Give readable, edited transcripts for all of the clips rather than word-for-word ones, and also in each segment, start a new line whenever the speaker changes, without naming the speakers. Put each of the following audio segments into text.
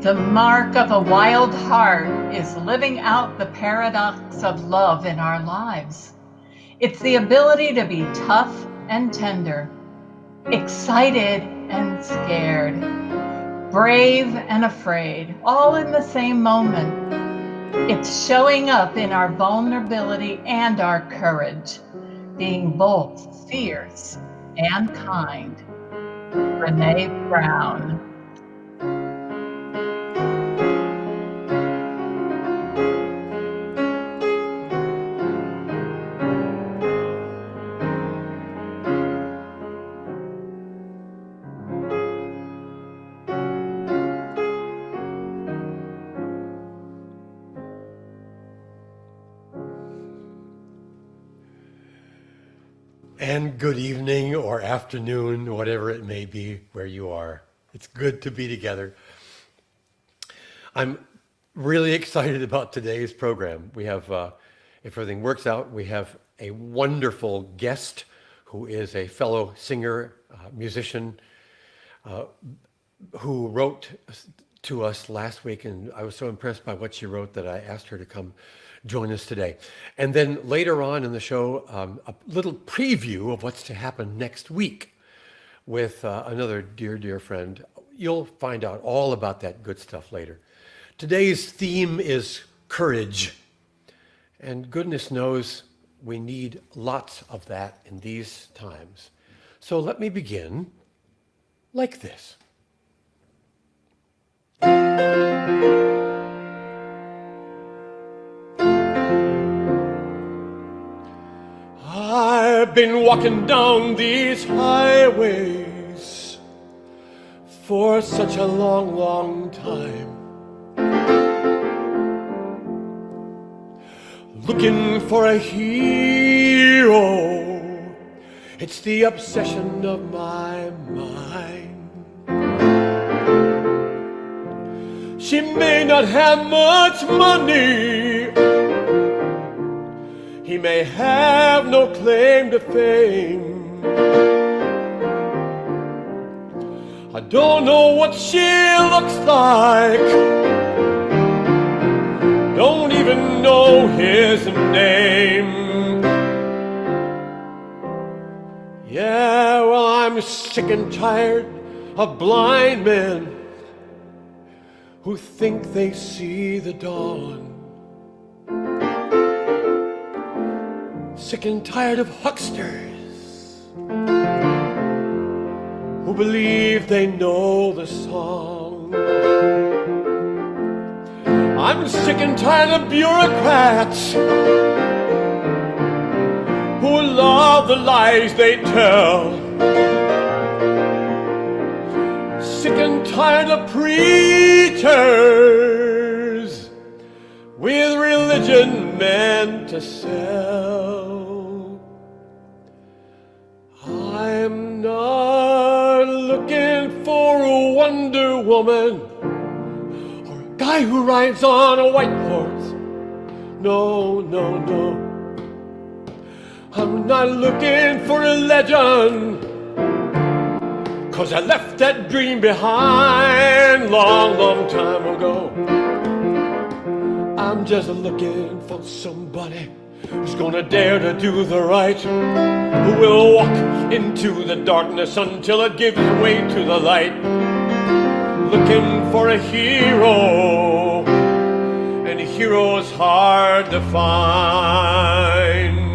The mark of a wild heart is living out the paradox of love in our lives. It's the ability to be tough and tender, excited and scared, brave and afraid, all in the same moment. It's showing up in our vulnerability and our courage, being both fierce and kind. Brene Brown.
And good evening or afternoon, whatever it may be where you are. It's good to be together. I'm really excited about today's program. We have, if everything works out, we have a wonderful guest who is a fellow singer, musician, who wrote to us last week, and I was so impressed by what she wrote that I asked her to come join us today. And then later on in the show, a little preview of what's to happen next week with another dear friend. You'll find out all about that good stuff later. Today's theme is courage. And goodness knows we need lots of that in these times. So let me begin like this. I've been walking down these highways for such a long time, looking for a hero. It's the obsession of my mind. She may not have much money, he may have no claim to fame. I don't know what she looks like, don't even know his name. Yeah, well, I'm sick and tired of blind men who think they see the dawn. Sick and tired of hucksters who believe they know the song. I'm sick and tired of bureaucrats who love the lies they tell. Sick and tired of preachers with religion meant to sell. I'm not looking for a Wonder Woman or a guy who rides on a white horse. No. I'm not looking for a legend, 'cause I left that dream behind long time ago. I'm just looking for somebody who's gonna dare to do the right, who will walk into the darkness until it gives way to the light. Looking for a hero, and a hero's hard to find.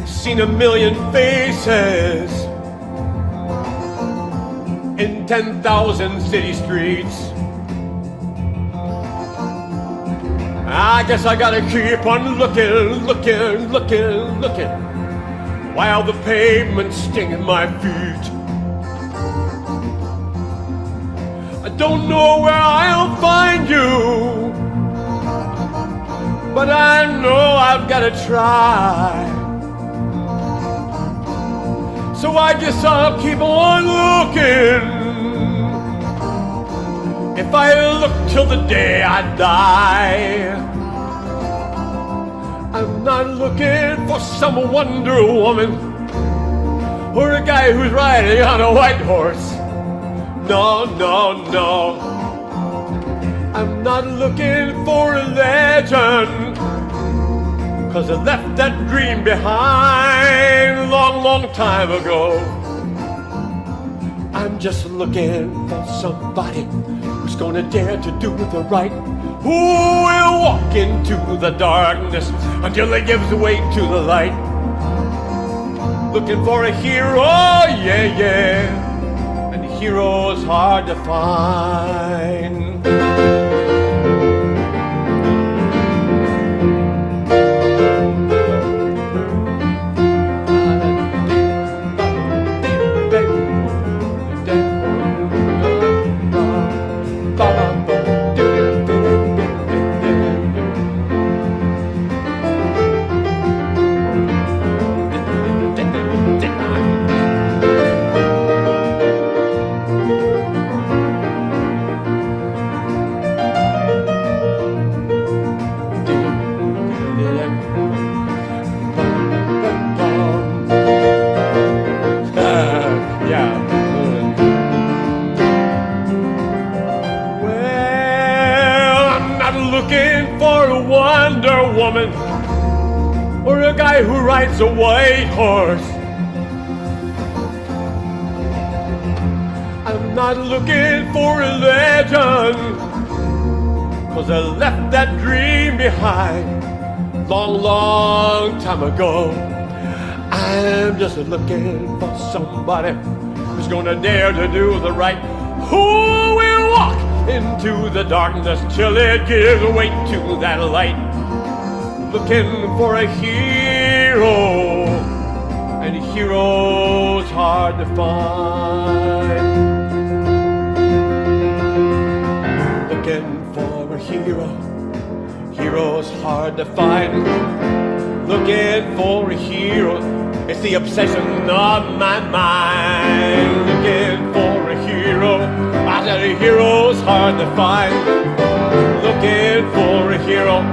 Seen a million faces in 10,000 city streets. I guess I gotta keep on looking while the pavement's stinging my feet. I don't know where I'll find you, but I know I've gotta try. So I guess I'll keep on looking. If I look till the day I die, I'm not looking for some Wonder Woman or a guy who's riding on a white horse. No, no, no. I'm not looking for a legend, 'cause I left that dream behind long, long time ago. I'm just looking for somebody who's gonna dare to do the right, who will walk into the darkness until he gives way to the light. Looking for a hero, yeah, yeah, and a hero's hard to find. Wonder Woman or a guy who rides a white horse. I'm not looking for a legend, 'cause I left that dream behind long, long time ago. I'm just looking for somebody who's gonna dare to do the right, who will walk into the darkness till it gives way to that light. Looking for a hero, and a hero's hard to find. Looking for a hero, hero's hard to find. Looking for a hero, it's the obsession of my mind. Looking for a hero, I said a hero's hard to find. Looking for a hero,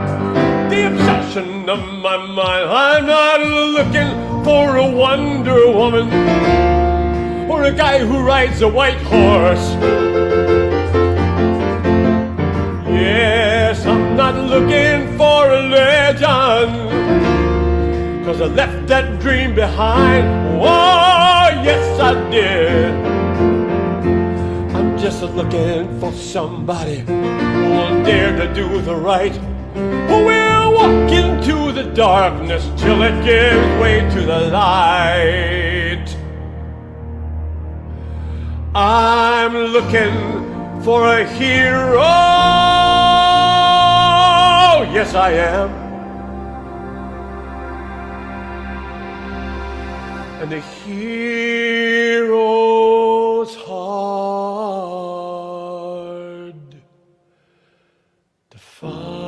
the obsession of my mind. I'm not looking for a Wonder Woman or a guy who rides a white horse. Yes, I'm not looking for a legend, 'cause I left that dream behind. Oh, yes I did. I'm just looking for somebody who will dare to do the right, who will walk into the darkness till it gives way to the light. I'm looking for a hero. Yes, I am. And the hero's hard to find.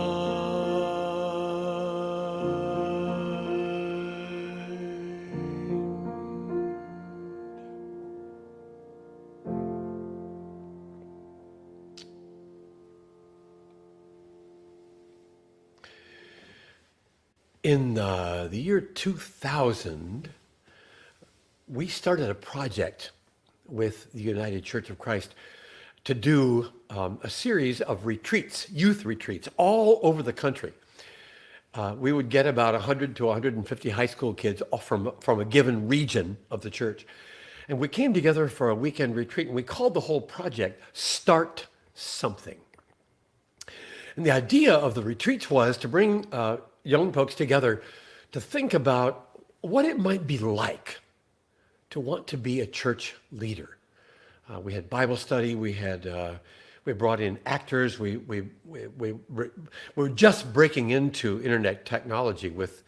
In the year 2000, we started a project with the United Church of Christ to do a series of retreats, youth retreats, all over the country. We would get about 100 to 150 high school kids from a given region of the church. And we came together for a weekend retreat, and we called the whole project Start Something. And the idea of the retreats was to bring young folks together to think about what it might be like to want to be a church leader. We had Bible study. We brought in actors. We were just breaking into internet technology with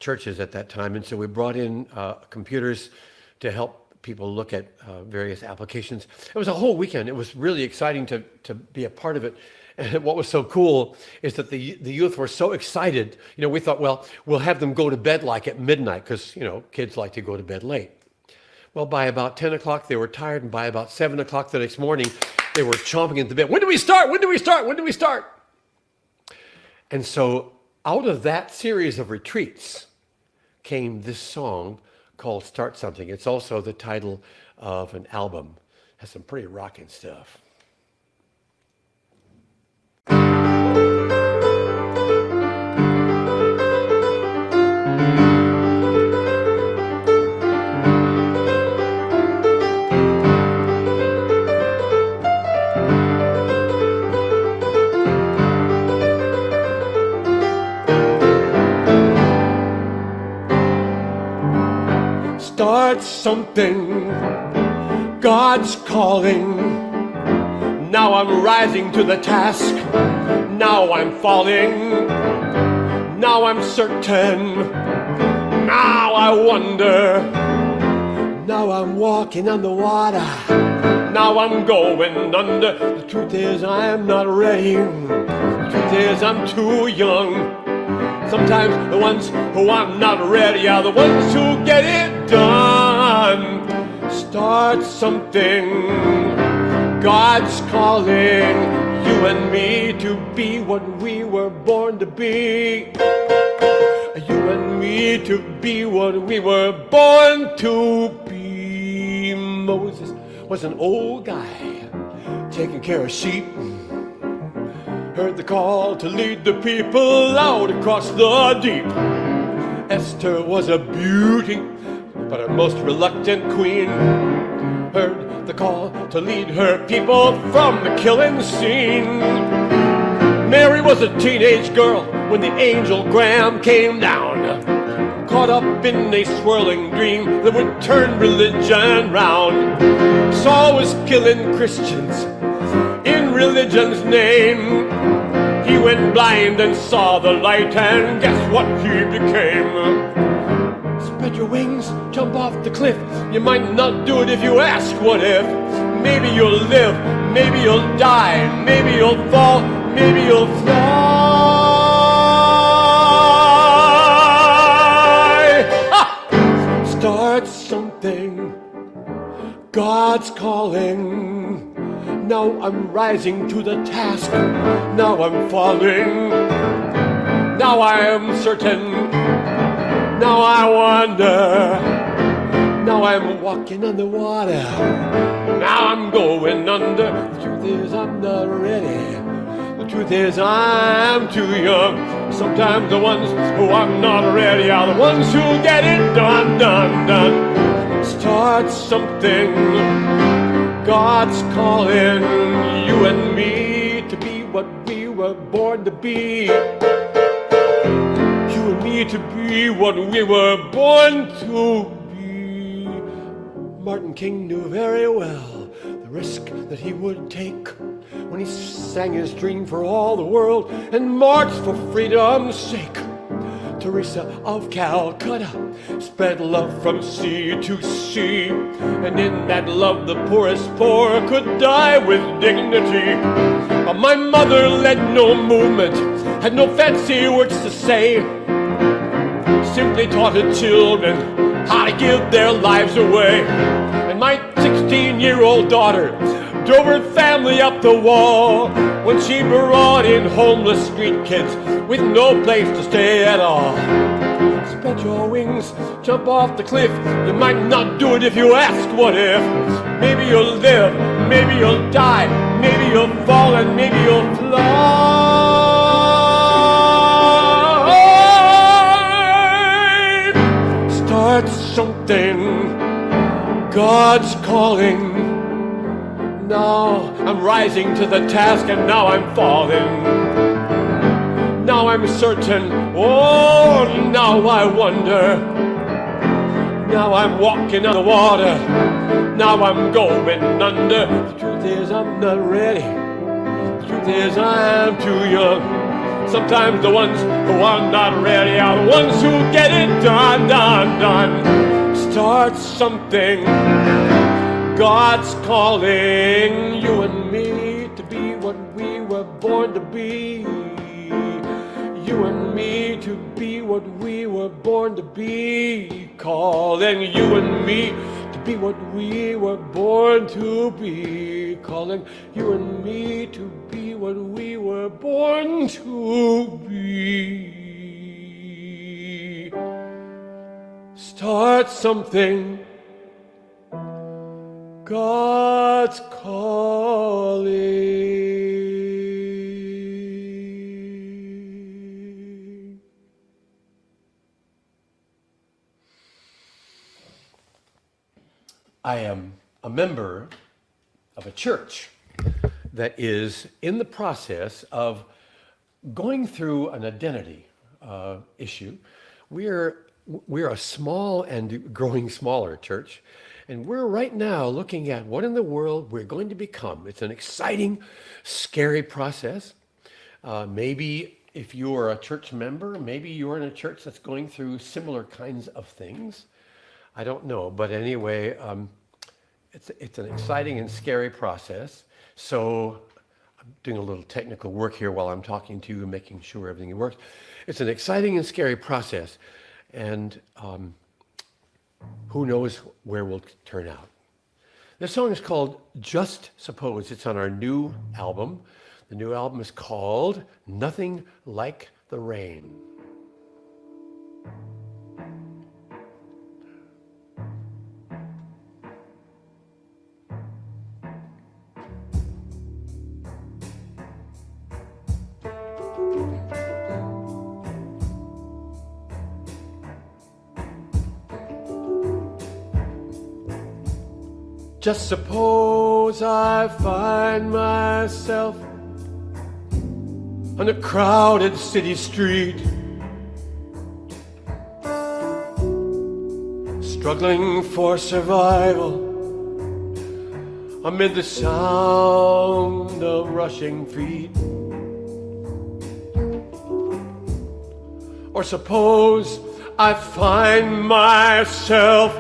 churches at that time, and so we brought in computers to help people look at various applications. It was a whole weekend. It was really exciting to be a part of it. And what was so cool is that the youth were so excited. We thought, well, we'll have them go to bed like at midnight because, kids like to go to bed late. Well, by about 10 o'clock, they were tired. And by about 7 o'clock the next morning, they were chomping at the bed. When do we start? When do we start? When do we start? And so out of that series of retreats came this song called Start Something. It's also the title of an album. It has some pretty rocking stuff. Start something, God's calling. Now I'm rising to the task. Now I'm falling. Now I'm certain. Now I wonder. Now I'm walking on the water. Now I'm going under. The truth is I'm not ready. The truth is I'm too young. Sometimes the ones who are not ready are the ones who get it done. Start something. God's calling you and me to be what we were born to be. You and me to be what we were born to be. Moses was an old guy taking care of sheep. Heard the call to lead the people out across the deep. Esther was a beauty, but a most reluctant queen. Heard the call to lead her people from the killing scene. Mary was a teenage girl when the angel Graham came down, caught up in a swirling dream that would turn religion round. Saul was killing Christians in religion's name. He went blind and saw the light, and guess what he became? Spread your wings, jump off the cliff. You might not do it if you ask what if. Maybe you'll live, maybe you'll die, maybe you'll fall, maybe you'll fly. Ha! Start something, God's calling. Now I'm rising to the task. Now I'm falling. Now I am certain. Now I wonder. Now I'm walking on the water. Now I'm going under. The truth is I'm not ready. The truth is I'm too young. Sometimes the ones who are not ready are the ones who get it done, done, done. Start something. God's calling you and me to be what we were born to be. You and me to be what we were born to be. Martin King knew very well the risk that he would take when he sang his dream for all the world and marched for freedom's sake. Teresa of Calcutta spread love from sea to sea, and in that love the poorest poor could die with dignity. My mother led no movement, had no fancy words to say, simply taught her children how to give their lives away. And my 16-year-old daughter drove her family up the wall when she brought in homeless street kids with no place to stay at all. Spread your wings, jump off the cliff. You might not do it if you ask what if. Maybe you'll live, maybe you'll die, maybe you'll fall, and maybe you'll fly. Start something, God's calling. Now I'm rising to the task, and now I'm falling. Now I'm certain, oh, now I wonder. Now I'm walking on the water. Now I'm going under. The truth is I'm not ready. The truth is I'm too young. Sometimes the ones who are not ready are the ones who get it done, done, done. Start something. God's calling you and me to be what we were born to be. You and me to be what we were born to be. Calling you and me to be what we were born to be. Calling you and me to be what we were born to be. start something. God's calling. I am a member of a church that is in the process of going through an identity issue. We're a small and growing smaller church, and we're right now looking at what in the world we're going to become. It's an exciting, scary process. Maybe if you are a church member, maybe you're in a church that's going through similar kinds of things. I don't know, but anyway, it's an exciting and scary process. So I'm doing a little technical work here while I'm talking to you and making sure everything works. It's an exciting and scary process, and who knows where we'll turn out. This song is called Just Suppose. It's on our new album. The new album is called Nothing Like the Rain. Just suppose I find myself on a crowded city street, struggling for survival amid the sound of rushing feet. Or suppose I find myself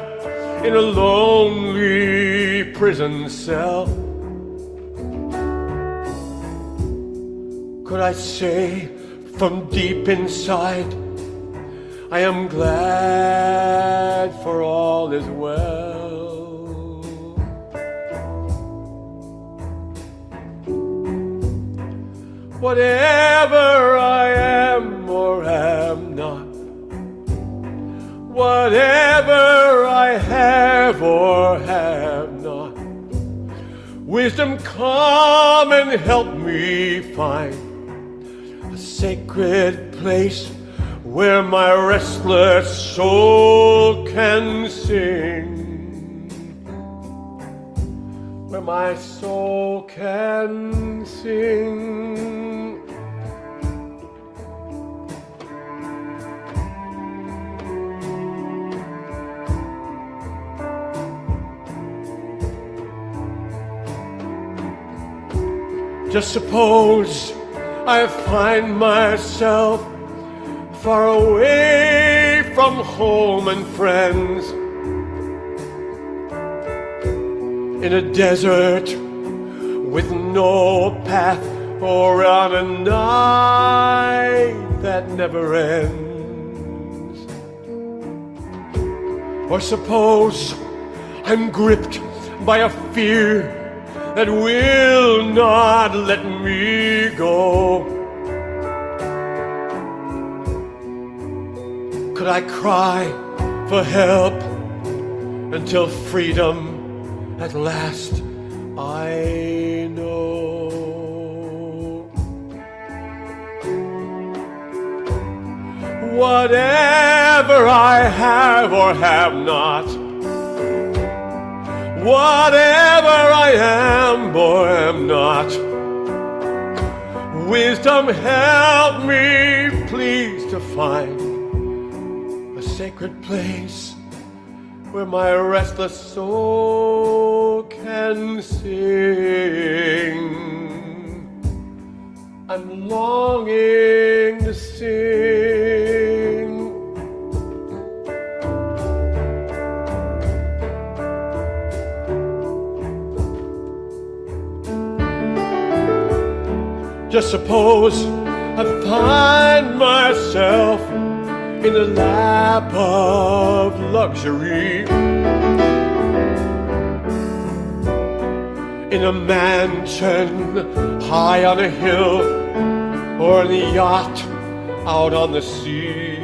in a lonely prison cell. Could I say from deep inside, I am glad for all is well? Whatever I am or am not, whatever I have or have not, wisdom come and help me find a sacred place where my restless soul can sing, where my soul can sing. Just suppose I find myself far away from home and friends, in a desert with no path, or on a night that never ends. Or suppose I'm gripped by a fear that will not let me go. Could I cry for help until freedom at last I know? Whatever I have or have not, whatever I am or am not, wisdom help me please to find a sacred place where my restless soul can sing. I'm longing to sing. Just suppose I find myself in the lap of luxury, in a mansion high on a hill, or in a yacht out on the sea.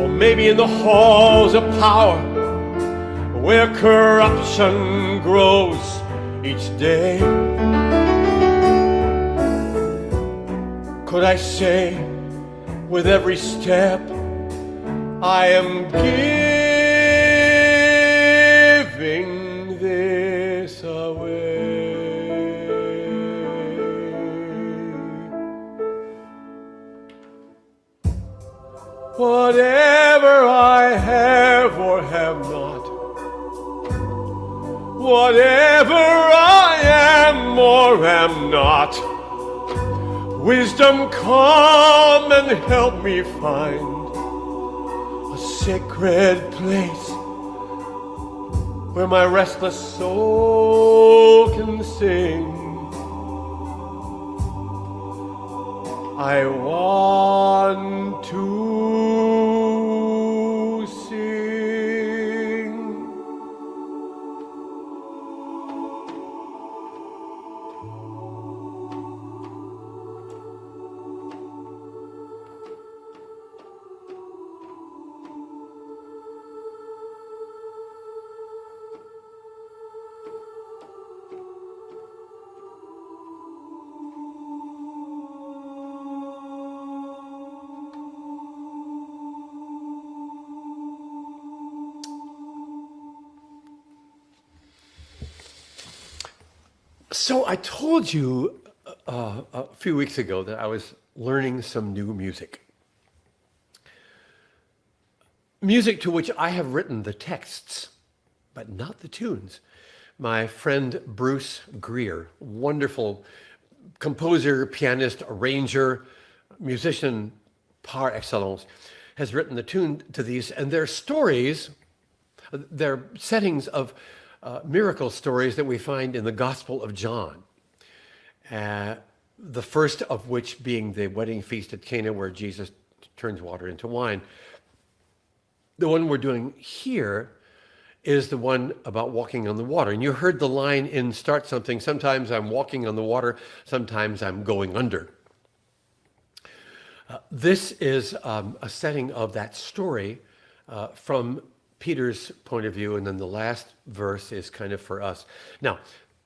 Or maybe in the halls of power, where corruption grows each day. Could I say, with every step, I am giving this away. Whatever I have or have not, whatever I am or am not, wisdom, come and help me find a sacred place where my restless soul can sing. I want to sing. So I told you a few weeks ago that I was learning some new music. Music to which I have written the texts, but not the tunes. My friend Bruce Greer, wonderful composer, pianist, arranger, musician par excellence, has written the tune to these, and they're stories, they're settings of miracle stories that we find in the Gospel of John. The first of which being the wedding feast at Cana, where Jesus turns water into wine. The one we're doing here is the one about walking on the water. And you heard the line in Start Something, sometimes I'm walking on the water, sometimes I'm going under. This is a setting of that story from Peter's point of view, and then the last verse is kind of for us. Now,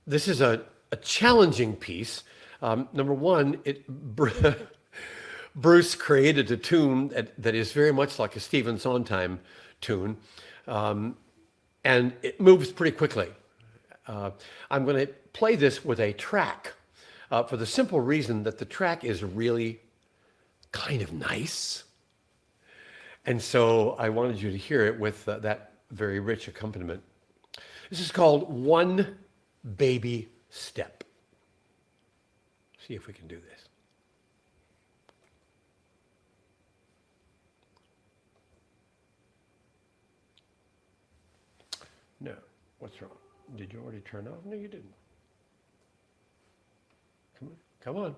this is a challenging piece. Number one, Bruce created a tune that is very much like a Stephen Sondheim tune, and it moves pretty quickly. I'm going to play this with a track for the simple reason that the track is really kind of nice. And so I wanted you to hear it with that very rich accompaniment. This is called One Baby Step. See if we can do this. No, what's wrong? Did you already turn off? No, you didn't. Come on.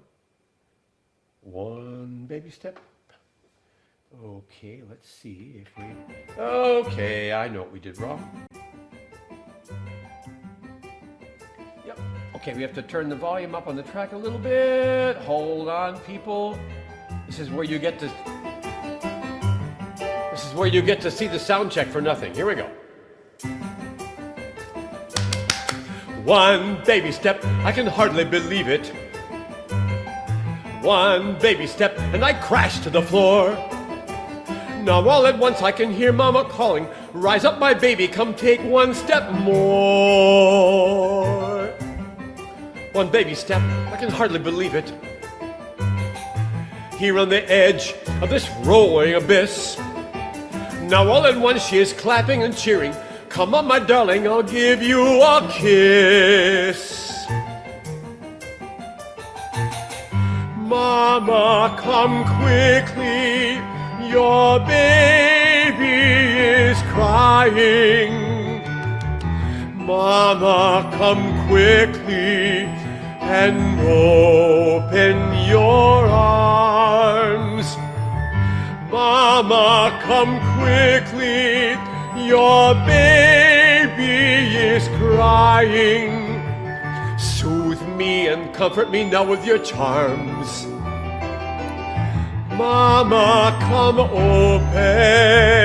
One baby step. Okay, let's see if we... Okay, I know what we did wrong. Yep. Okay, we have to turn the volume up on the track a little bit. Hold on, people. This is where you get to see the sound check for nothing. Here we go. One baby step, I can hardly believe it. One baby step, and I crash to the floor. Now all at once I can hear Mama calling, rise up my baby, come take one step more. One baby step, I can hardly believe it. Here on the edge of this rolling abyss, now all at once she is clapping and cheering, come on my darling, I'll give you a kiss. Mama, come quickly, your baby is crying. Mama, come quickly and open your arms. Mama, come quickly, your baby is crying. Soothe me and comfort me now with your charms. Mama, come open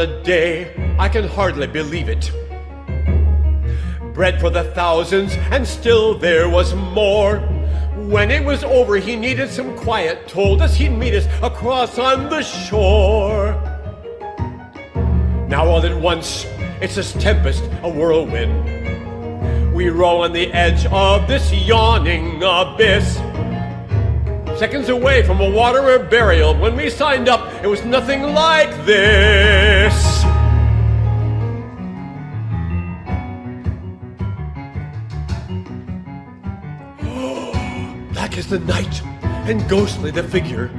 a day, I can hardly believe it. Bread for the thousands, and still there was more. When it was over, he needed some quiet, told us he'd meet us across on the shore. Now all at once, it's a tempest, a whirlwind. We row on the edge of this yawning abyss. Seconds away from a water or burial. When we signed up, it was nothing like this. Black is the night, and ghostly the figure,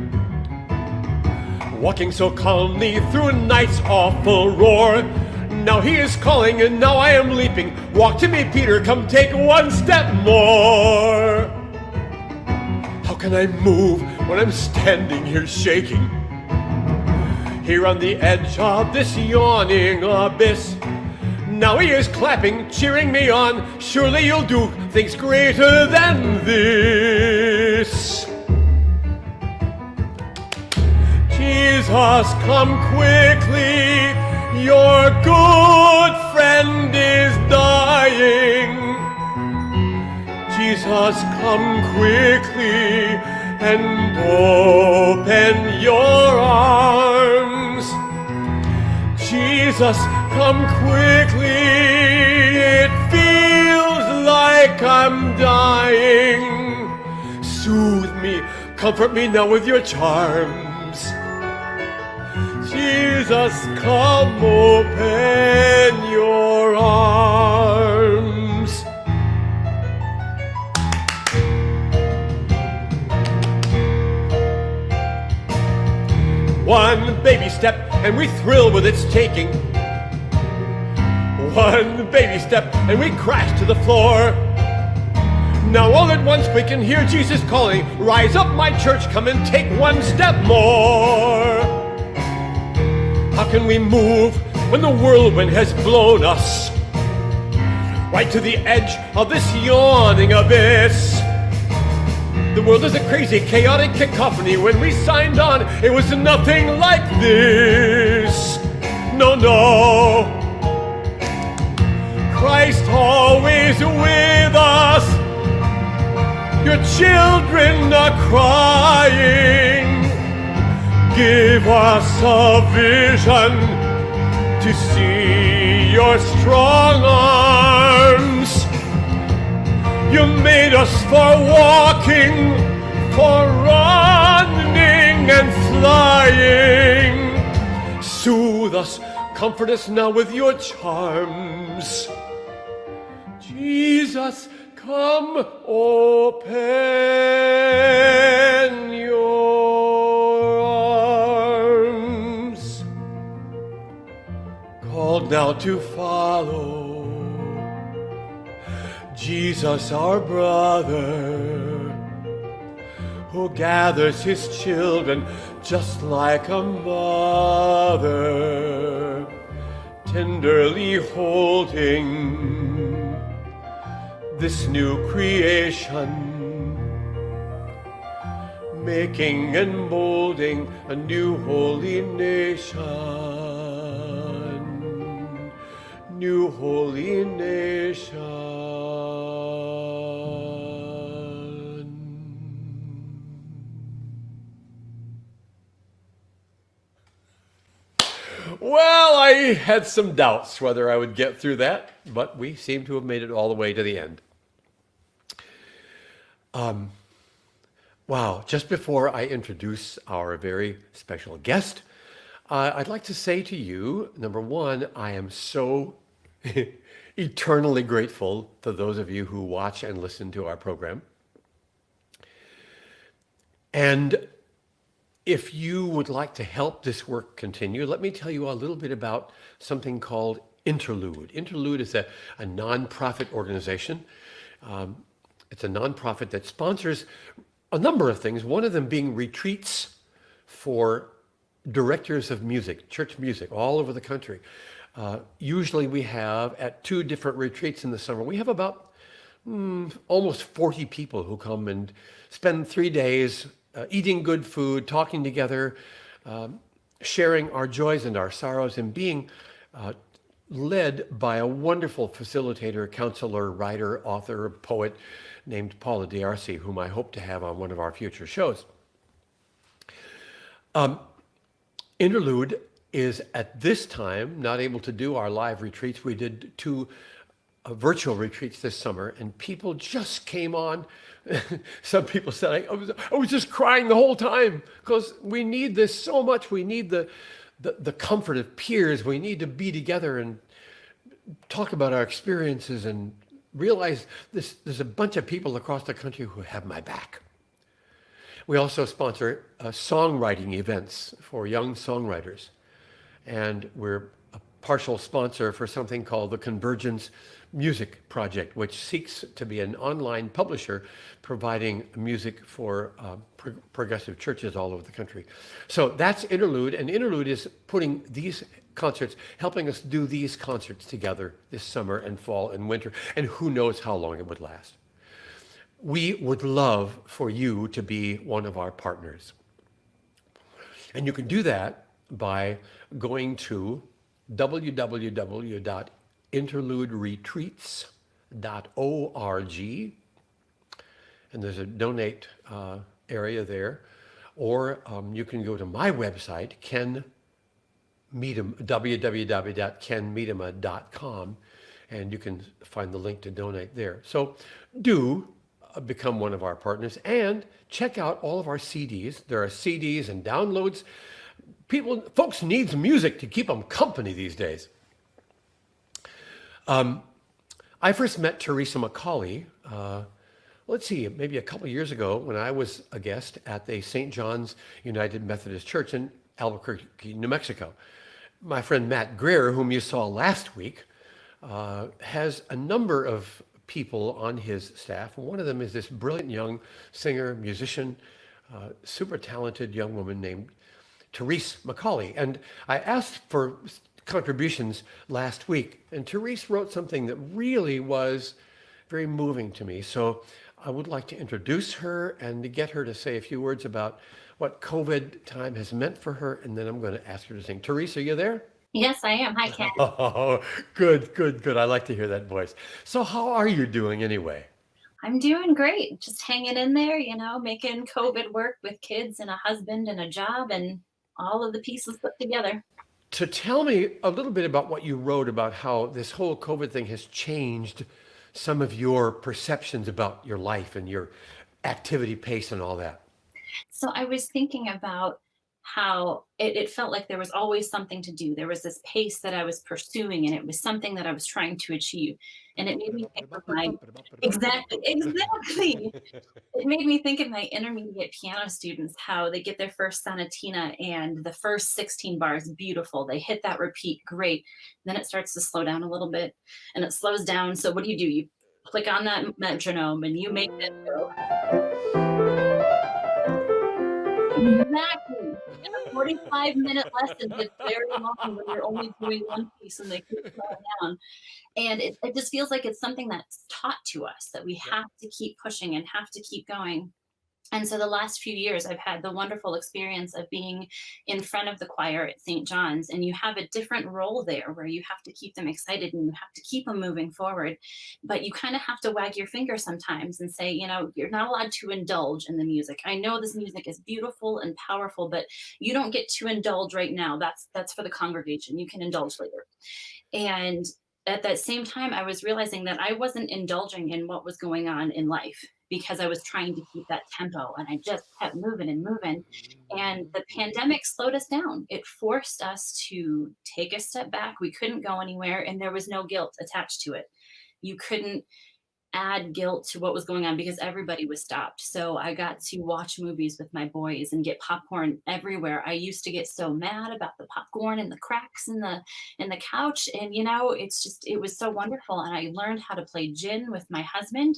walking so calmly through night's awful roar. Now he is calling, and now I am leaping. Walk to me, Peter, come take one step more. How can I move when I'm standing here shaking? Here on the edge of this yawning abyss. Now he is clapping, cheering me on. Surely you'll do things greater than this. Jesus, come quickly. Your good friend is dying. Jesus, come quickly and open your arms. Jesus, come quickly. It feels like I'm dying. Soothe me, comfort me now with your charms. Jesus, come open your arms. One baby step and we thrill with its taking. One baby step and we crash to the floor. Now all at once we can hear Jesus calling, rise up my church, come and take one step more. How can we move when the whirlwind has blown us right to the edge of this yawning abyss? The world is a crazy, chaotic cacophony. When we signed on, it was nothing like this. No, no. Christ always with us. Your children are crying. Give us a vision to see your strong arms. You made us for walking, for running and flying. Soothe us, comfort us now with your charms. Jesus, come open your arms. Called now to follow Jesus, our brother, who gathers his children just like a mother, tenderly holding this new creation, making and molding a new holy nation, new holy nation. Well, I had some doubts whether I would get through that, but we seem to have made it all the way to the end. Wow, just before I introduce our very special guest, I'd like to say to you, number one, I am so eternally grateful to those of you who watch and listen to our program. And if you would like to help this work continue, let me tell you a little bit about something called Interlude. Interlude is a nonprofit organization. It's a nonprofit that sponsors a number of things, one of them being retreats for directors of music, church music, all over the country. Usually we have, at 2 different retreats in the summer, we have about almost 40 people who come and spend 3 days eating good food, talking together, sharing our joys and our sorrows and being uh, led by a wonderful facilitator, counselor, writer, author, poet named Paula D'Arcy, whom I hope to have on one of our future shows. Interlude is at this time not able to do our live retreats. We did two virtual retreats this summer, and people just came on. Some people said, I was just crying the whole time because we need this so much. We need the comfort of peers. We need to be together and talk about our experiences and realize there's a bunch of people across the country who have my back. We also sponsor songwriting events for young songwriters. And we're a partial sponsor for something called the Convergence Music Project, which seeks to be an online publisher providing music for progressive churches all over the country. So that's Interlude, and Interlude is putting these concerts, helping us do these concerts together this summer and fall and winter, and who knows how long it would last. We would love for you to be one of our partners. And you can do that by going to www.interluderetreats.org, and there's a donate area there. Or you can go to my website, www.kenmedema.com, and you can find the link to donate there. So do become one of our partners and check out all of our CDs. There are CDs and downloads. Folks need music to keep them company these days. I first met Teresa McCauley, maybe a couple years ago when I was a guest at the St. John's United Methodist Church in Albuquerque, New Mexico. My friend Matt Greer, whom you saw last week, has a number of people on his staff. One of them is this brilliant young singer, musician, super talented young woman named Teresa McCauley. And I asked for contributions last week, and Teresa wrote something that really was very moving to me. So I would like to introduce her and to get her to say a few words about what COVID time has meant for her, and then I'm going to ask her to sing. Teresa, are you there?
Yes, I am. Hi, Cant.
Oh, good. I like to hear that voice. So how are you doing anyway?
I'm doing great. Just hanging in there, making COVID work with kids and a husband and a job and all of the pieces put together.
To tell me a little bit about what you wrote about how this whole COVID thing has changed some of your perceptions about your life and your activity pace and all that.
So I was thinking about how it felt like there was always something to do. There was this pace that I was pursuing, and it was something that I was trying to achieve. And it made me think of my exactly. It made me think of my intermediate piano students, how they get their first sonatina and the first 16 bars, beautiful. They hit that repeat, great. Then it starts to slow down a little bit and it slows down. So what do? You click on that metronome and you make it go. Exactly. And a 45-minute lesson gets very long when you're only doing one piece and they keep slowing down. And it just feels like it's something that's taught to us that we have to keep pushing and have to keep going. And so the last few years, I've had the wonderful experience of being in front of the choir at St. John's, and you have a different role there where you have to keep them excited and you have to keep them moving forward. But you kind of have to wag your finger sometimes and say, you're not allowed to indulge in the music. I know this music is beautiful and powerful, but you don't get to indulge right now. That's for the congregation. You can indulge later. And at that same time, I was realizing that I wasn't indulging in what was going on in life because I was trying to keep that tempo and I just kept moving and moving. And the pandemic slowed us down. It forced us to take a step back. We couldn't go anywhere and there was no guilt attached to it. You couldn't add guilt to what was going on because everybody was stopped. So I got to watch movies with my boys and get popcorn everywhere. I used to get so mad about the popcorn and the cracks in the couch. And it was so wonderful. And I learned how to play gin with my husband.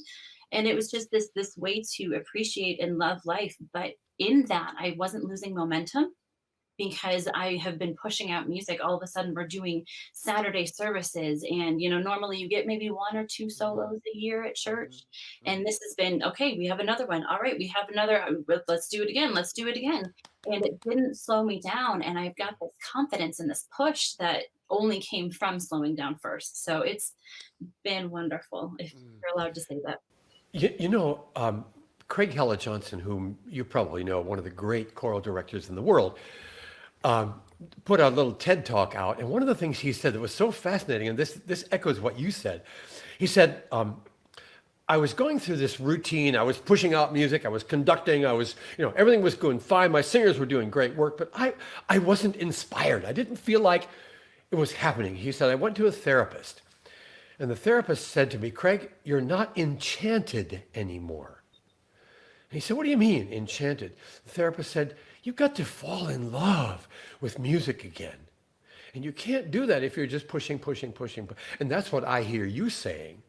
And it was just this way to appreciate and love life. But in that, I wasn't losing momentum because I have been pushing out music. All of a sudden we're doing Saturday services and normally you get maybe one or two solos a year at church. And this has been, okay, we have another one. All right, we have another, let's do it again. and it didn't slow me down. And I've got this confidence and this push that only came from slowing down first. So it's been wonderful, if you're allowed to say that.
Craig Hella Johnson, whom you probably know, one of the great choral directors in the world, put a little TED talk out, and one of the things he said that was so fascinating, and this echoes what you said. He said, I was going through this routine. I was pushing out music. I was conducting. Everything was going fine. My singers were doing great work, but I wasn't inspired. I didn't feel like it was happening. He said, I went to a therapist, and the therapist said to me, Craig, you're not enchanted anymore. And he said, what do you mean, enchanted? The therapist said, you've got to fall in love with music again. And you can't do that if you're just pushing. And that's what I hear you saying.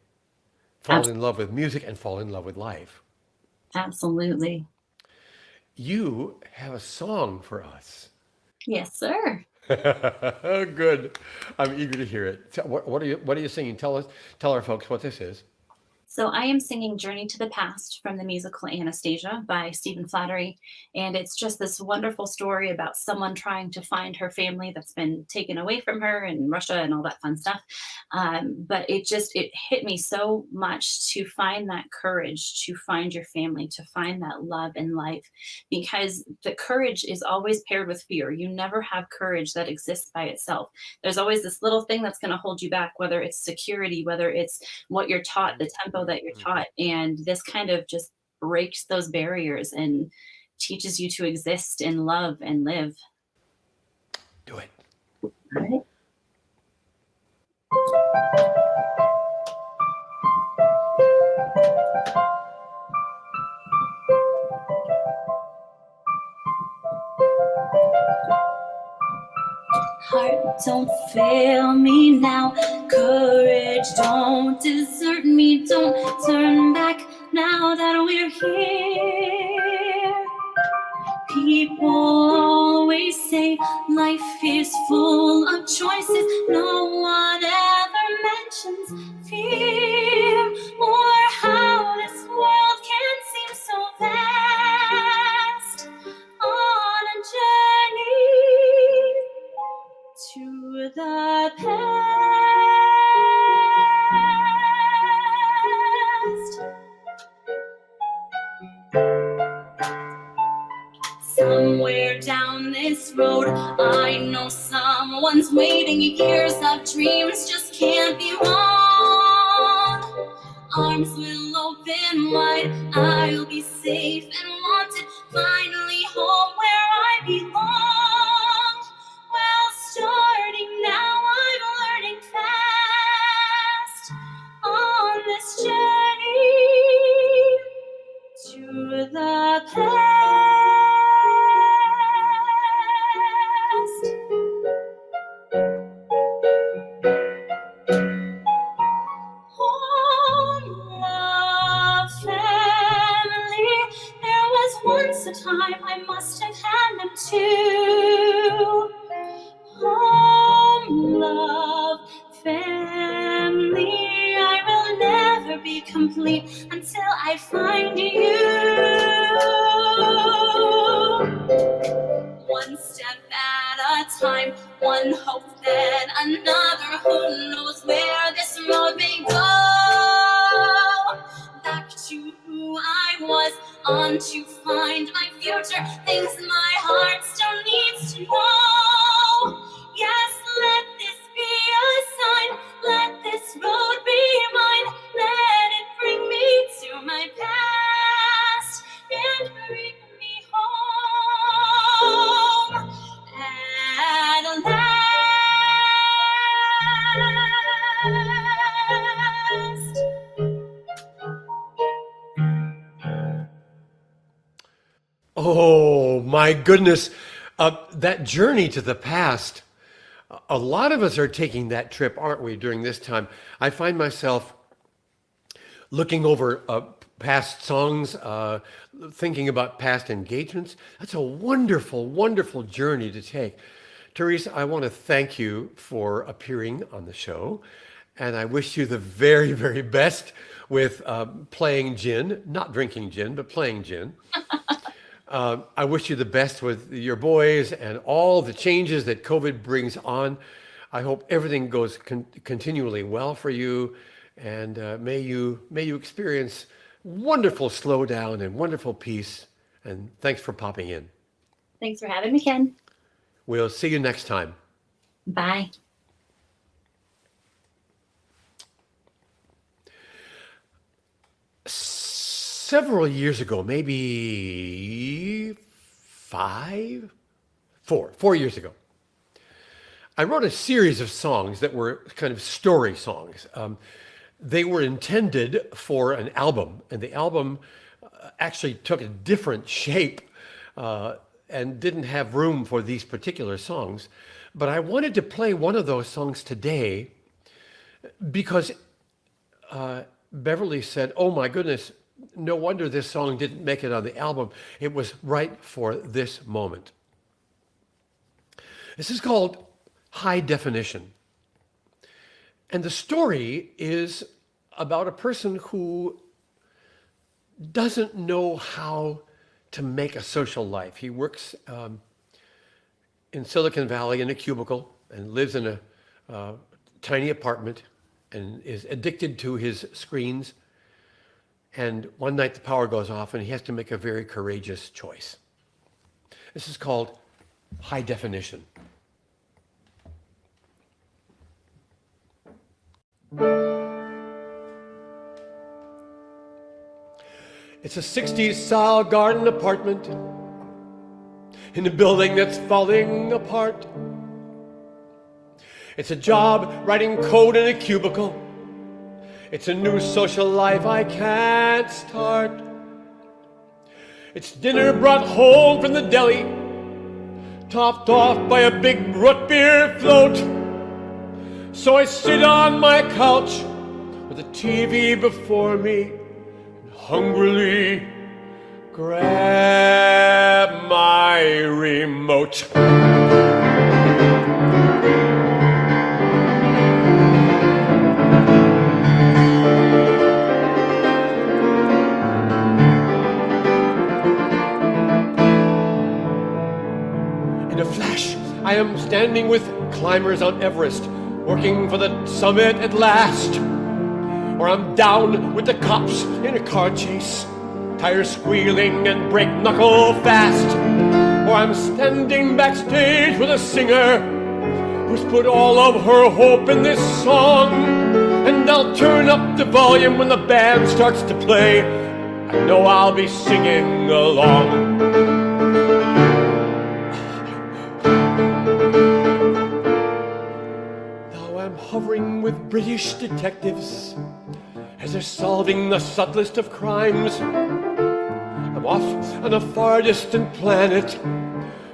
Fall in love with music and fall in love with life.
Absolutely.
You have a song for us.
Yes, sir.
Good. I'm eager to hear it. What are you singing? Tell our folks what this is.
So I am singing Journey to the Past from the musical Anastasia by Stephen Flattery. And it's just this wonderful story about someone trying to find her family that's been taken away from her in Russia and all that fun stuff. But it hit me so much to find that courage, to find your family, to find that love in life, because the courage is always paired with fear. You never have courage that exists by itself. There's always this little thing that's going to hold you back, whether it's security, whether it's what you're taught, the tempo that you're taught. And this kind of just breaks those barriers and teaches you to exist and love and live.
Do it.
All right. Heart, don't fail me now. Courage, don't desert me. Don't turn back now that we're here. People always say life is full of choices. No one ever mentions fear or how this world can seem so vast. On a journey to the past. Somewhere down this road, I know someone's waiting. Years of dreams just can't be wrong. Arms will open wide, I'll be safe and wanted. Finally home where I belong. Well, starting now, I'm learning fast on this journey to the past. Home, love, family. There was once a time I must have had them too. Home, love, family. I will never be complete until I find you. One step at a time, one hope then another. Who knows where this road may go? Back to who I was, on to find my future. Things my heart still needs to know. Yes, let this be a sign. Let this road be mine. Let it bring me to my past and bring me home at last.
Oh my goodness. That journey to the past, a lot of us are taking that trip, aren't we, during this time? I find myself looking over past songs, thinking about past engagements. That's a wonderful, wonderful journey to take. Teresa, I want to thank you for appearing on the show, and I wish you the very, very best with playing gin, not drinking gin, but playing gin. I wish you the best with your boys and all the changes that COVID brings on. I hope everything goes continually well for you, and may you experience wonderful slowdown and wonderful peace. And thanks for popping in.
Thanks for having me, Ken.
We'll see you next time.
Bye.
Several years ago, maybe 4 years ago, I wrote a series of songs that were kind of story songs. They were intended for an album, and the album actually took a different shape and didn't have room for these particular songs. But I wanted to play one of those songs today because Beverly said, "Oh my goodness, no wonder this song didn't make it on the album. It was right for this moment." This is called High Definition. And the story is about a person who doesn't know how to make a social life. He works in Silicon Valley in a cubicle and lives in a tiny apartment and is addicted to his screens. And one night the power goes off and he has to make a very courageous choice. This is called High Definition. It's a 60s style garden apartment in a building that's falling apart. It's a job writing code in a cubicle. It's a new social life I can't start. It's dinner brought home from the deli, topped off by a big root beer float. So I sit on my couch with the TV before me and hungrily grab my remote. In a flash, I am standing with climbers on Everest, working for the summit at last. Or I'm down with the cops in a car chase, tires squealing and brake knuckle fast. Or I'm standing backstage with a singer who's put all of her hope in this song. And I'll turn up the volume when the band starts to play. I know I'll be singing along. Hovering with British detectives as they're solving the subtlest of crimes. I'm off on a far distant planet,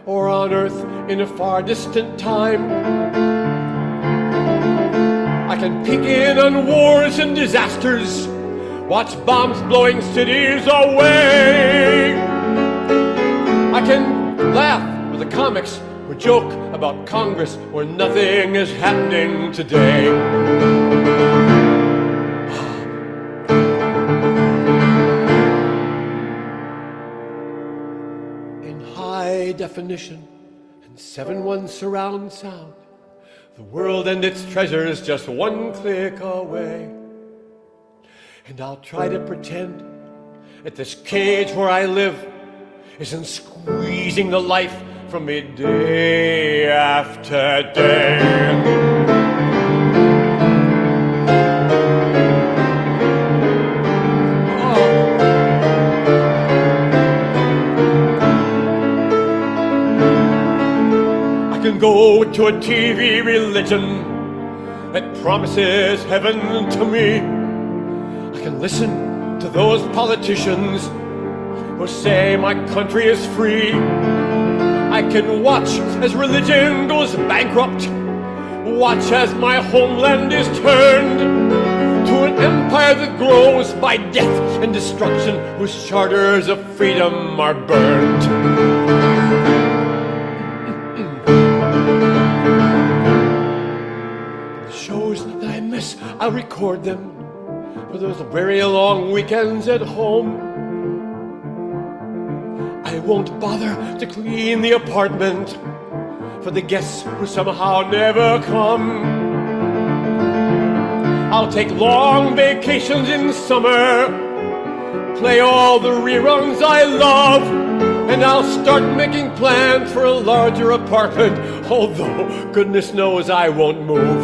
or on Earth in a far distant time. I can peek in on wars and disasters, watch bombs blowing cities away. I can laugh with the comics or joke about Congress where nothing is happening today. In high definition and 7.1 surround sound, the world and its treasures just one click away. And I'll try to pretend that this cage where I live isn't squeezing the life from me day after day. I can go to a TV religion that promises heaven to me. I can listen to those politicians who say my country is free. I can watch as religion goes bankrupt, watch as my homeland is turned to an empire that grows by death and destruction, whose charters of freedom are burned. The shows that I miss, I'll record them for those very long weekends at home. I I won't bother to clean the apartment for the guests who somehow never come. I'll take long vacations in summer, play all the reruns I love, and I'll start making plans for a larger apartment, although goodness knows I won't move.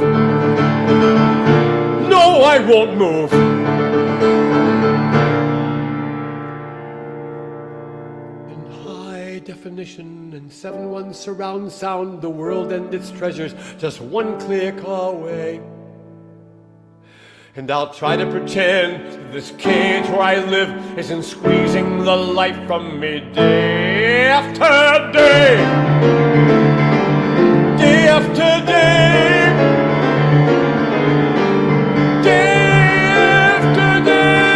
No, I won't move. In high definition and 7:1 surround sound, the world and its treasures just one click away. And I'll try to pretend that this cage where I live isn't squeezing the life from me day after day. Day after day. Day after day.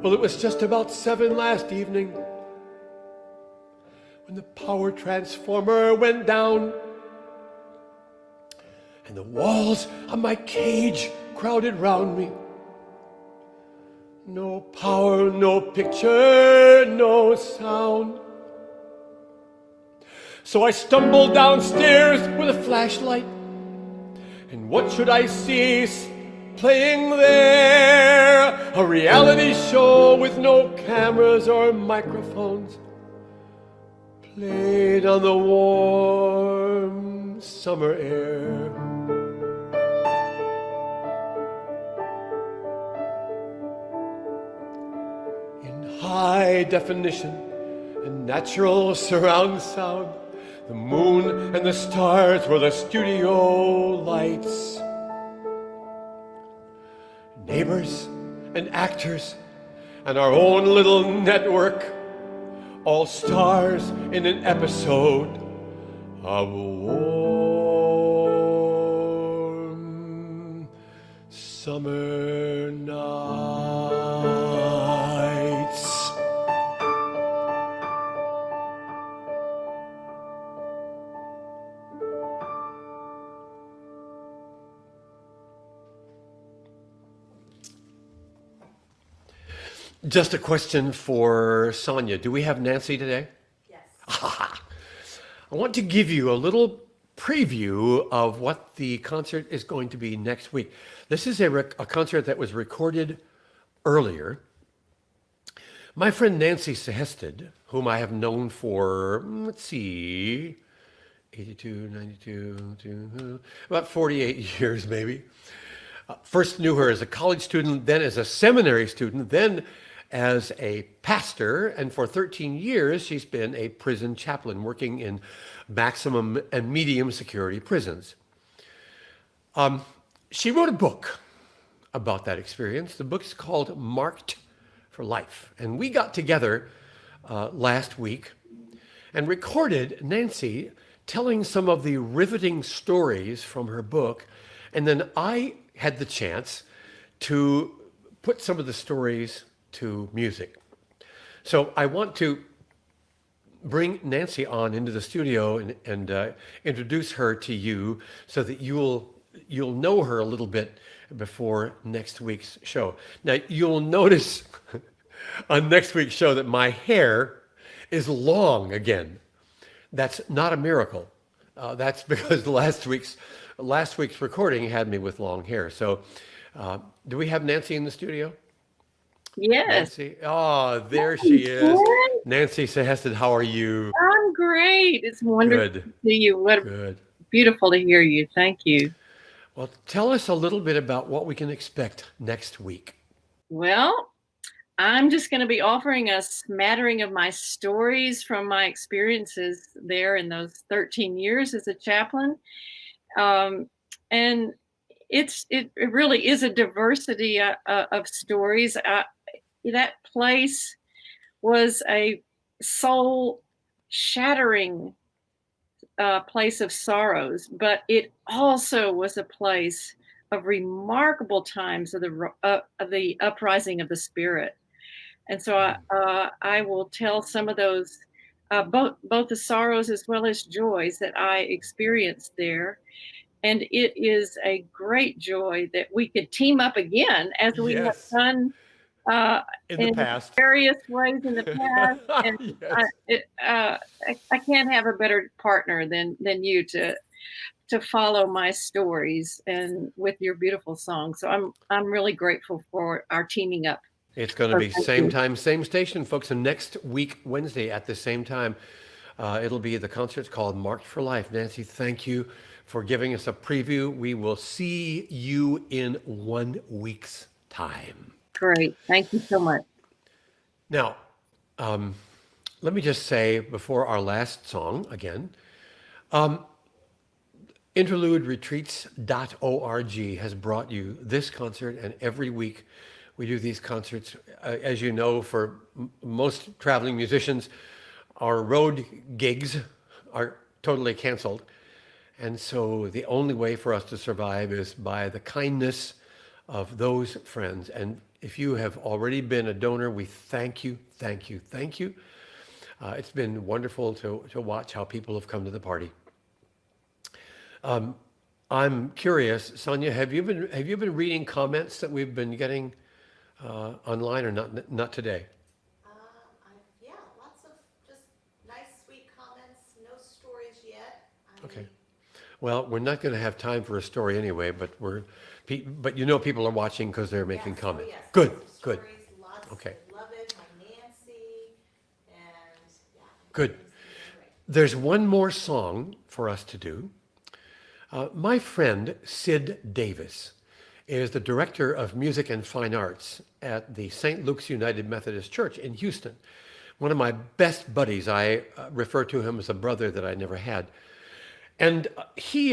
Well, it was just about 7 last evening when the power transformer went down and the walls of my cage crowded round me. No power, no picture, no sound. So I stumbled downstairs with a flashlight, and what should I see playing there? A reality show with no cameras or microphones, played on the warm summer air. In high definition and natural surround sound, the moon and the stars were the studio lights. Neighbors and actors and our own little network, all stars in an episode of warm summer nights. Just a question for Sonia. Do we have Nancy today?
Yes.
I want to give you a little preview of what the concert is going to be next week. This is a concert that was recorded earlier. My friend Nancy Sehested, whom I have known for, let's see, 82, 92, about 48 years maybe. First knew her as a college student, then as a seminary student, then as a pastor, and for 13 years she's been a prison chaplain working in maximum and medium security prisons. She wrote a book about that experience. The book is called Marked for Life, and we got together last week and recorded Nancy telling some of the riveting stories from her book, and then I had the chance to put some of the stories to music. So I want to bring Nancy on into the studio and introduce her to you so that you'll know her a little bit before next week's show. Now, you'll notice on next week's show that my hair is long again. That's not a miracle. That's because last week's recording had me with long hair. So do we have Nancy in the studio?
Yes.
Nancy? Oh, there she is. Nancy Sehested, how are you?
I'm great. It's wonderful
Good.
to see you. What
Good.
beautiful to hear you. Thank you.
Well, tell us a little bit about what we can expect next week.
Well, I'm just going to be offering a smattering of my stories from my experiences there in those 13 years as a chaplain. And it really is a diversity of stories. That place was a soul shattering place of sorrows, but it also was a place of remarkable times of the uprising of the spirit. And so I will tell some of those, both the sorrows as well as joys that I experienced there. And it is a great joy that we could team up again as we have
Yes.
done
In the
in
past.
various ways in the past. And
Yes.
I can't have a better partner than you to follow my stories and with your beautiful songs. So I'm really grateful for our teaming up.
It's going to be same time, same station, folks. And next week, Wednesday at the same time, it'll be the concert's called Marked for Life. Nancy, thank you for giving us a preview. We will see you in 1 week's time.
Great. Thank you so much.
Now, let me just say before our last song again, interluderetreats.org has brought you this concert, and every week we do these concerts. As you know, for most traveling musicians, our road gigs are totally canceled. And so the only way for us to survive is by the kindness of those friends. And if you have already been a donor, we thank you, thank you, thank you. It's been wonderful to watch how people have come to the party. I'm curious, Sonia, have you been reading comments that we've been getting online or not today?
Yeah, lots of just nice, sweet comments. No stories yet.
Okay. Well, we're not going to have time for a story anyway, but people are watching because they're making comments.
Yes,
Good,
lots of
good.
stories, lots.
Okay.
Love it. My Nancy, and yeah.
Good.
It's great.
There's one more song for us to do. My friend Sid Davis is the director of music and fine arts at the St. Luke's United Methodist Church in Houston. One of my best buddies. I refer to him as a brother that I never had. And he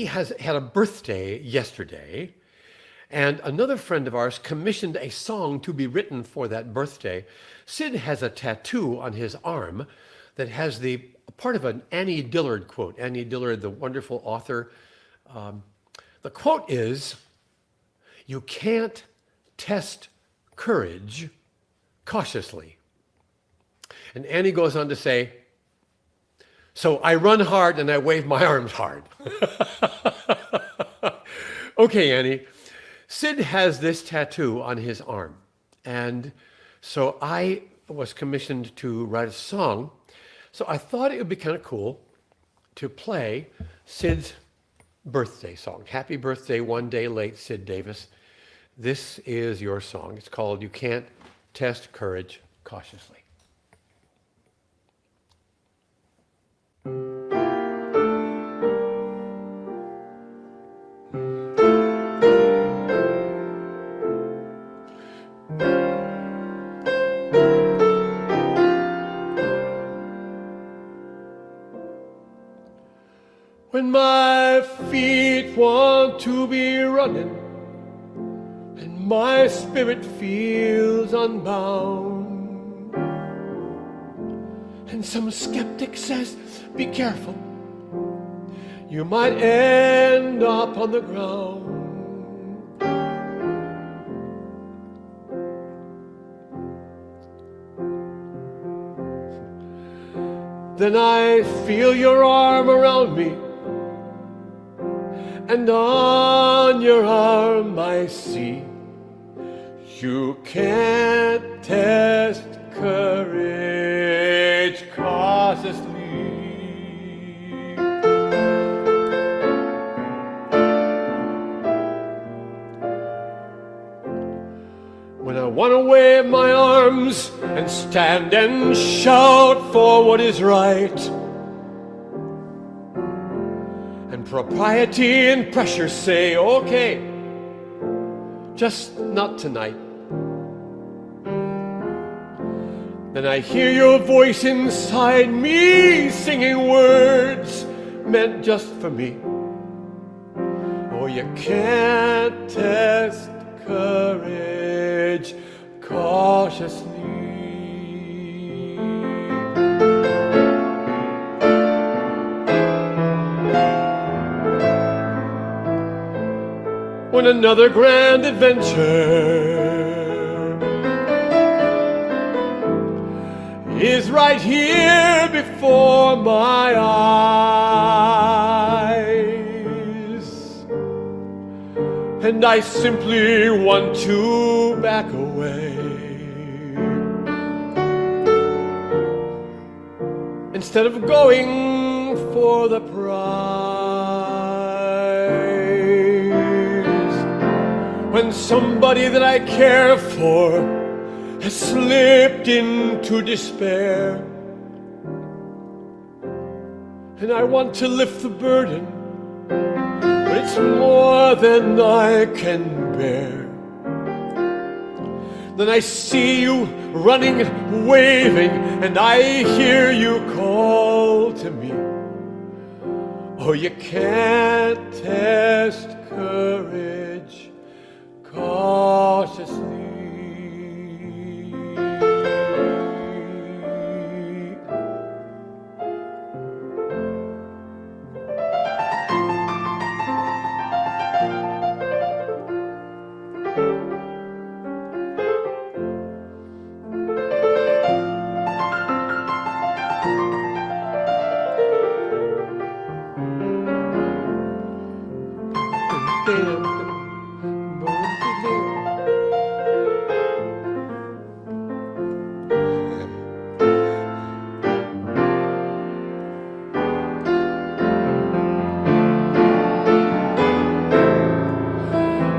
has had a birthday yesterday, and another friend of ours commissioned a song to be written for that birthday. Sid has a tattoo on his arm that has the part of an Annie Dillard quote. Annie Dillard, the wonderful author. The quote is, "You can't test courage cautiously." And Annie goes on to say, "So I run hard and I wave my arms hard." Okay, Annie. Sid has this tattoo on his arm. And so I was commissioned to write a song. So I thought it would be kind of cool to play Sid's birthday song. Happy birthday, one day late, Sid Davis. This is your song. It's called "You Can't Test Courage Cautiously." When my feet want to be running and my spirit feels unbound, and some skeptic says, "Be careful, you might end up on the ground." Then I feel your arm around me, and on your arm I see you can't test courage cautiously. When I want to wave my arms and stand and shout for what is right, and propriety and pressure say, "Okay, just not tonight," then I hear your voice inside me singing words meant just for me. Oh, you can't test courage cautiously. When another grand adventure is right here before my eyes, and I simply want to back away. Instead of going for the prize, when somebody that I care for has slipped into despair, and I want to lift the burden, but it's more than I can bear. Then I see you running, waving, and I hear you call to me. Oh, you can't test courage cautiously.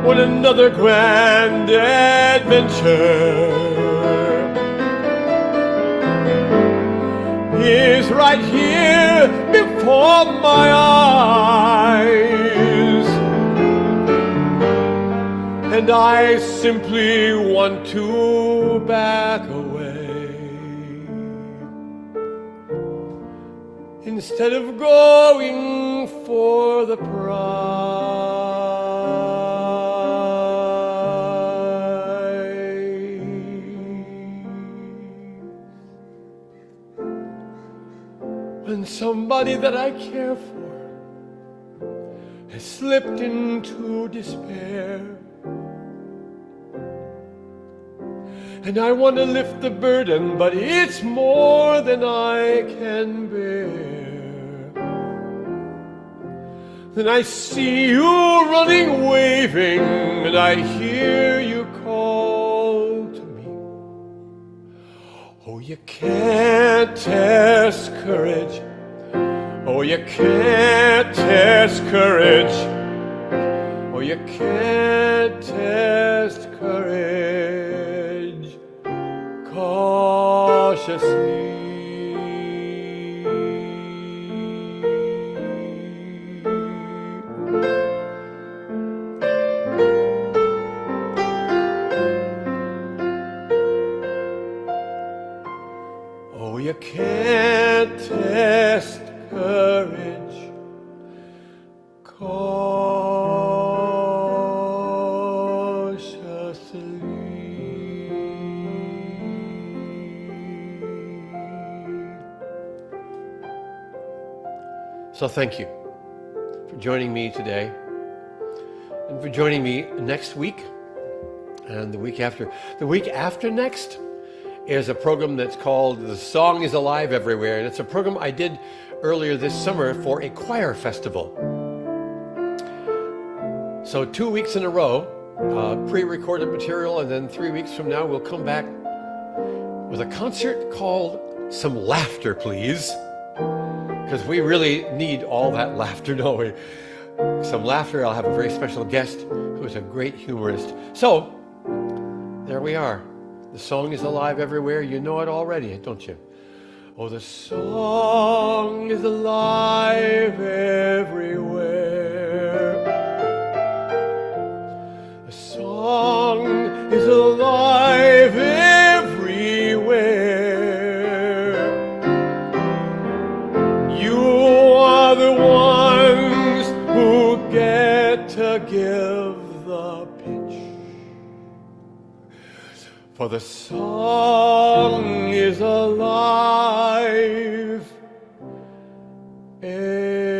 What another grand adventure is right here before my eyes, and I simply want to back away. Instead of going for the prize, when somebody that I care for has slipped into despair, and I want to lift the burden, but it's more than I can bear. Then I see you running, waving, and I hear you call to me. Oh, you can't test courage. Oh, you can't test courage. Oh, you can't test courage cautiously. Oh, you can't test courage cautiously. So thank you for joining me today, and for joining me next week and the week after. The week after next is a program that's called The Song is Alive Everywhere, and it's a program I did earlier this summer for a choir festival. So 2 weeks in a row, pre-recorded material, and then 3 weeks from now we'll come back with a concert called Some Laughter, Please, because we really need all that laughter, don't we? Some laughter. I'll have a very special guest who is a great humorist. So there we are. The song is alive everywhere. You know it already, don't you? Oh, the song is alive everywhere. The song is alive everywhere. You are the ones who get to give the pitch. For the song is alive everywhere.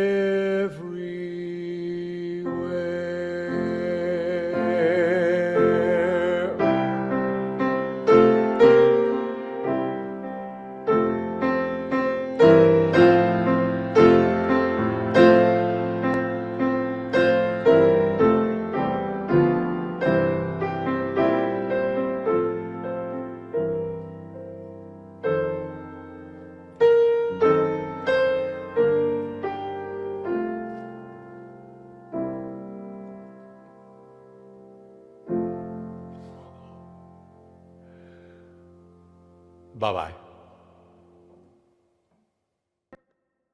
Bye-bye.